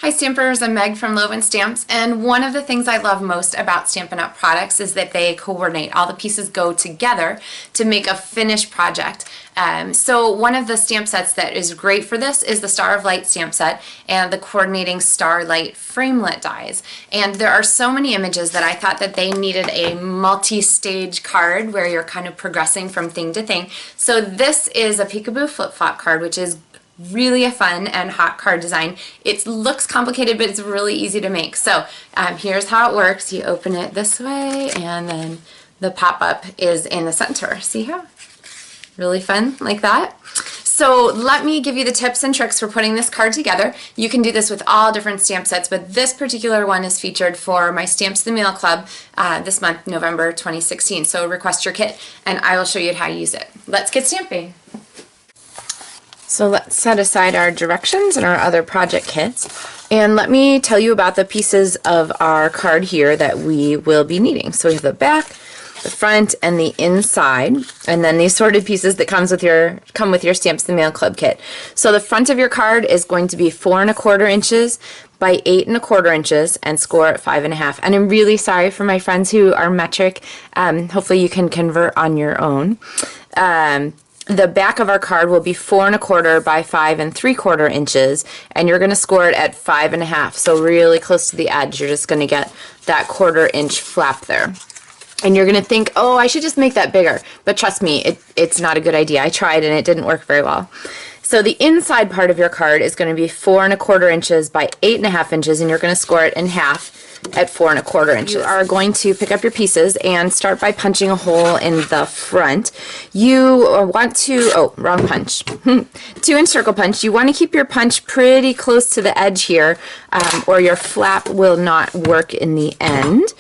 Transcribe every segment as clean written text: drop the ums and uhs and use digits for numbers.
Hi Stampers, I'm Meg from Loven Stamps, and one of the things I love most about Stampin' Up! Products is that they coordinate. All the pieces go together to make a finished project. So one of the stamp sets that is great for this is the Star of Light stamp set and the coordinating Starlight framelit dies. And there are so many images that I thought that they needed a multi-stage card where you're kind of progressing from thing to thing. So this is a Peekaboo flip-flop card, which is really a fun and hot card design. It looks complicated, but it's really easy to make. So here's how it works. You open it this way, and then the pop-up is in the center. See how? Really fun like that. So let me give you the tips and tricks for putting this card together. You can do this with all different stamp sets, but this particular one is featured for my Stamps the Mail Club this month, November 2016. So request your kit, and I will show you how to use it. Let's get stamping. So let's set aside our directions and our other project kits, and let me tell you about the pieces of our card here that we will be needing. So we have the back, the front, and the inside, and then these sorted pieces that come with your Stamps the Mail Club kit. So the front of your card is going to be 4 1/4 inches by 8 1/4 inches and score at 5 1/2. And I'm really sorry for my friends who are metric. Hopefully you can convert on your own. The back of our card will be 4 1/4 by 5 3/4 inches, and you're going to score it at 5 1/2. So really close to the edge. You're just going to get that 1/4 inch flap there. And you're going to think, oh, I should just make that bigger. But trust me, it's not a good idea. I tried and it didn't work very well. So the inside part of your card is going to be 4 1/4 inches by 8 1/2 inches, and you're going to score it in half at 4 1/4 inches. You are going to pick up your pieces and start by punching a hole in the front. You want to, oh, wrong punch. 2-inch circle punch. You want to keep your punch pretty close to the edge here, or your flap will not work in the end.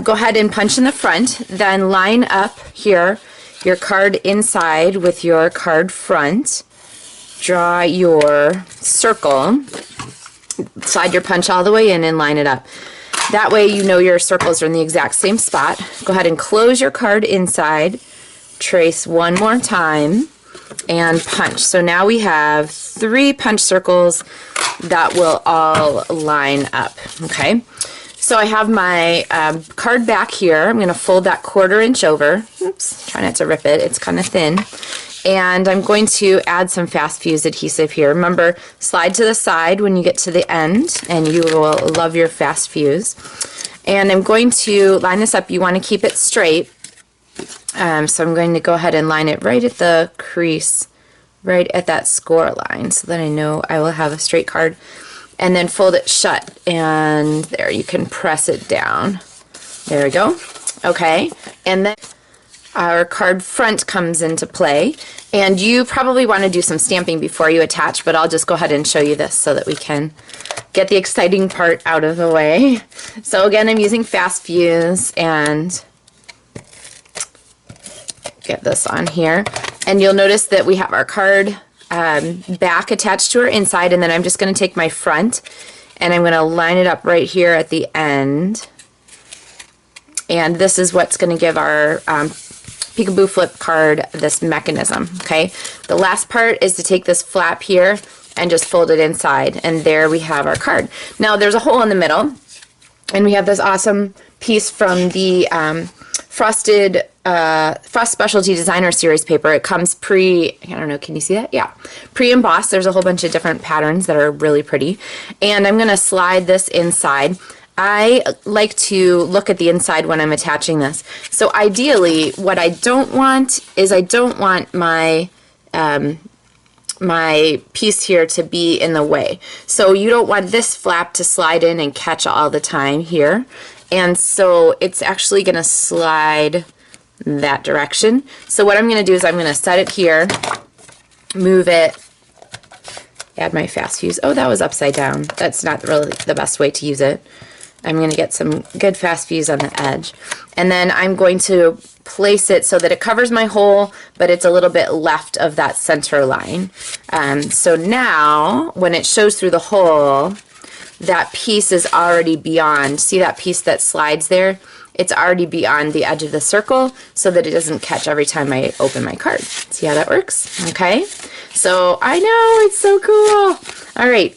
Go ahead and punch in the front, then line up here your card inside with your card front. Draw your circle, slide your punch all the way in and line it up. That way you know your circles are in the exact same spot. Go ahead and close your card inside, trace one more time, and punch. So now we have 3 punch circles that will all line up. Okay, so I have my card back here. I'm going to fold that 1/4 inch over. Oops, try not to rip it, it's kind of thin. And I'm going to add some fast fuse adhesive here. Remember, slide to the side when you get to the end, and you will love your fast fuse. And I'm going to line this up. You want to keep it straight. So I'm going to go ahead and line it right at the crease, right at that score line, so that I know I will have a straight card. And then fold it shut, and there, you can press it down. There we go. Okay, and then our card front comes into play, and you probably want to do some stamping before you attach, but I'll just go ahead and show you this so that we can get the exciting part out of the way. So again, I'm using fast fuse and get this on here, and you'll notice that we have our card back attached to our inside, and then I'm just going to take my front and I'm going to line it up right here at the end, and this is what's going to give our Peekaboo flip card this mechanism. Okay, the last part is to take this flap here and just fold it inside, and there we have our card. Now there's a hole in the middle, and we have this awesome piece from the Frost Specialty Designer Series paper. It comes I don't know, can you see that? Yeah, pre-embossed. There's a whole bunch of different patterns that are really pretty, and I'm going to slide this inside. I like to look at the inside when I'm attaching this. So ideally, what I don't want is I don't want my my piece here to be in the way. So you don't want this flap to slide in and catch all the time here. And so it's actually going to slide that direction. So what I'm going to do is I'm going to set it here, move it, add my fast fuse. Oh, that was upside down. That's not really the best way to use it. I'm going to get some good fast fuse on the edge, and then I'm going to place it so that it covers my hole, but it's a little bit left of that center line. So now when it shows through the hole, that piece is already beyond. See that piece that slides there? It's already beyond the edge of the circle, so that it doesn't catch every time I open my card. See how that works? Okay, so I know, it's so cool. All right,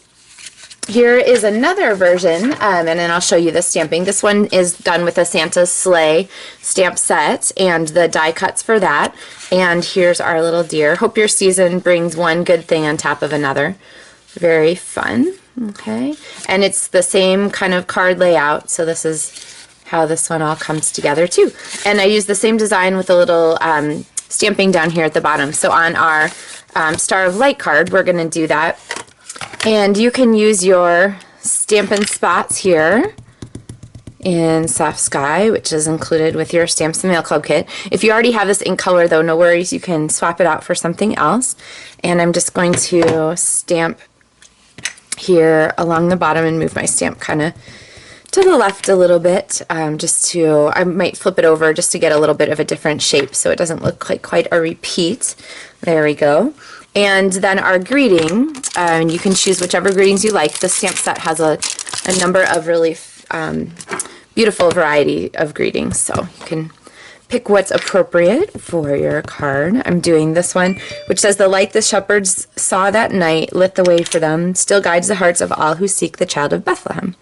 Here is another version, and then I'll show you the stamping. This one is done with a Santa's Sleigh stamp set and the die cuts for that. And here's our little deer. Hope your season brings one good thing on top of another. Very fun. Okay, and it's the same kind of card layout, so this is how this one all comes together too. And I use the same design with a little stamping down here at the bottom. So on our Star of Light card, we're going to do that. And you can use your Stampin' Spots here in Soft Sky, which is included with your Stamps and Mail Club kit. If you already have this in color, though, no worries. You can swap it out for something else. And I'm just going to stamp here along the bottom and move my stamp kind of to the left a little bit, I might flip it over just to get a little bit of a different shape so it doesn't look like quite a repeat. There we go. And then our greeting, you can choose whichever greetings you like. The stamp set has a number of really beautiful variety of greetings, so you can pick what's appropriate for your card. I'm doing this one, which says, "The light the shepherds saw that night lit the way for them, still guides the hearts of all who seek the child of Bethlehem."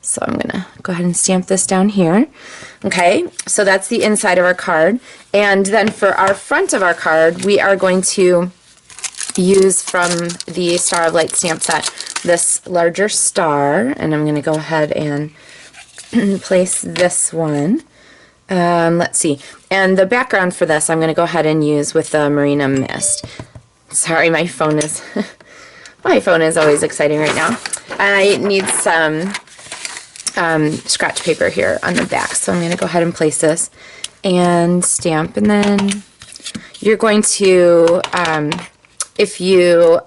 So I'm going to go ahead and stamp this down here. Okay, so that's the inside of our card. And then for our front of our card, we are going to use from the Star of Light stamp set this larger star, and I'm going to go ahead and place this one. Let's see. And the background for this I'm going to go ahead and use with the Marina Mist. Sorry, my phone is always exciting right now. I need some scratch paper here on the back, so I'm going to go ahead and place this and stamp. And then you're going to, if you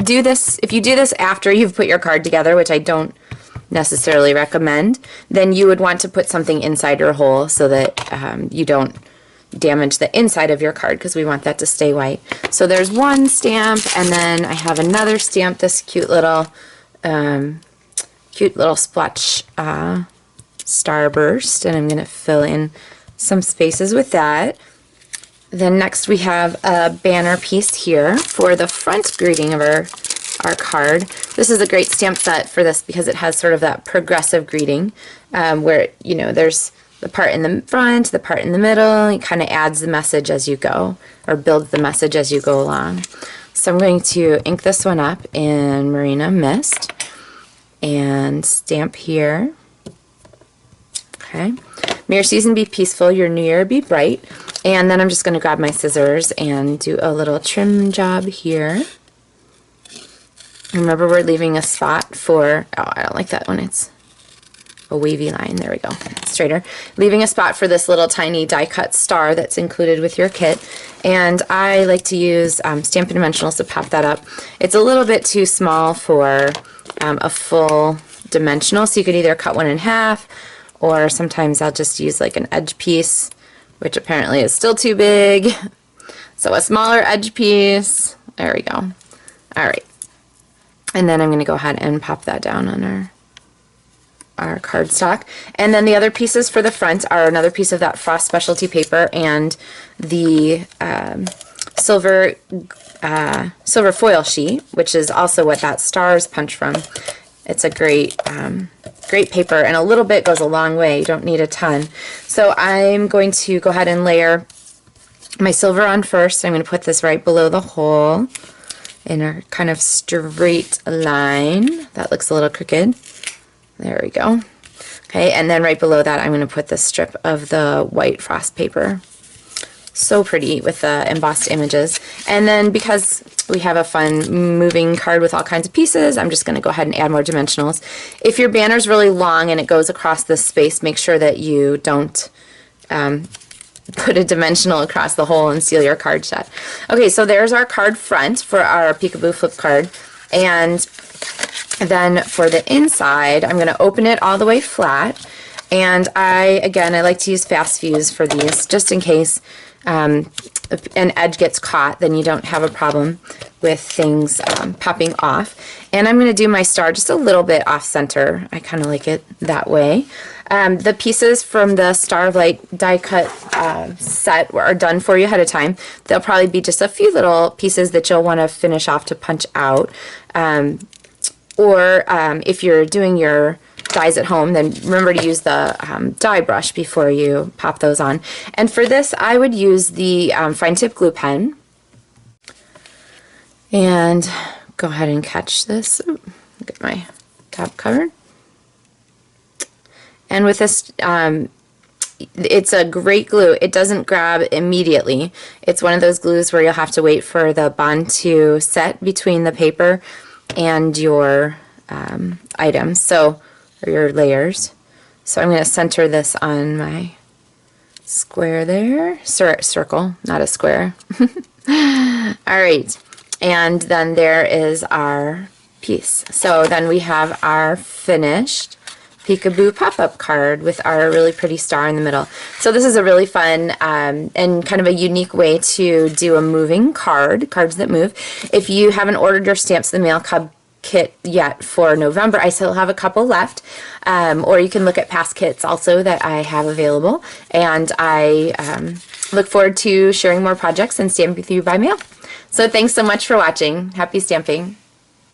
do this after you've put your card together, which I don't necessarily recommend, then you would want to put something inside your hole so that you don't damage the inside of your card, because we want that to stay white. So there's one stamp, and then I have another stamp, this cute little splotch starburst, and I'm going to fill in some spaces with that. Then next we have a banner piece here for the front greeting of our card. This is a great stamp set for this because it has sort of that progressive greeting where, you know, there's the part in the front, the part in the middle. It kind of adds the message as you go, or builds the message as you go along. So I'm going to ink this one up in Marina Mist and stamp here. Okay. May your season be peaceful, your new year be bright. And then I'm just going to grab my scissors and do a little trim job here. Remember, we're leaving a spot for, oh, I don't like that one. It's a wavy line. There we go. Straighter. Leaving a spot for this little tiny die cut star that's included with your kit. And I like to use Stampin' Dimensionals to pop that up. It's a little bit too small for a full dimensional, so you could either cut one in half, or sometimes I'll just use like an edge piece, which apparently is still too big. So a smaller edge piece. There we go. All right. And then I'm going to go ahead and pop that down on our cardstock. And then the other pieces for the front are another piece of that Frost specialty paper and the silver foil sheet, which is also what that star is punched from. It's a great paper, and a little bit goes a long way. You don't need a ton. So I'm going to go ahead and layer my silver on first. I'm going to put this right below the hole in a kind of straight line. That looks a little crooked. There we go. Okay, and then right below that I'm going to put this strip of the white frost paper. So pretty with the embossed images. And then because we have a fun moving card with all kinds of pieces, I'm just going to go ahead and add more dimensionals. If your banner's really long and it goes across this space, make sure that you don't put a dimensional across the hole and seal your card shut. Okay, so there's our card front for our Peekaboo flip card. And then for the inside, I'm going to open it all the way flat. And I like to use fast fuse for these, just in case an edge gets caught, then you don't have a problem with things popping off. And I'm going to do my star just a little bit off center. I kind of like it that way. The pieces from the Star of Light die cut set are done for you ahead of time. There'll probably be just a few little pieces that you'll want to finish off to punch out. or if you're doing your dies at home, then remember to use the die brush before you pop those on. And for this, I would use the fine tip glue pen. And go ahead and catch this. Ooh, get my top covered. And with this, it's a great glue. It doesn't grab immediately. It's one of those glues where you'll have to wait for the bond to set between the paper and your items, so, or your layers. So I'm going to center this on my square there. Circle, not a square. Alright, and then there is our piece. So then we have our finished Peekaboo pop-up card with our really pretty star in the middle. So this is a really fun and kind of a unique way to do a moving card, cards that move. If you haven't ordered your Stamps the Mail kit yet for November, I still have a couple left, or you can look at past kits also that I have available, and I look forward to sharing more projects and stamping with you by mail. So thanks so much for watching. Happy stamping.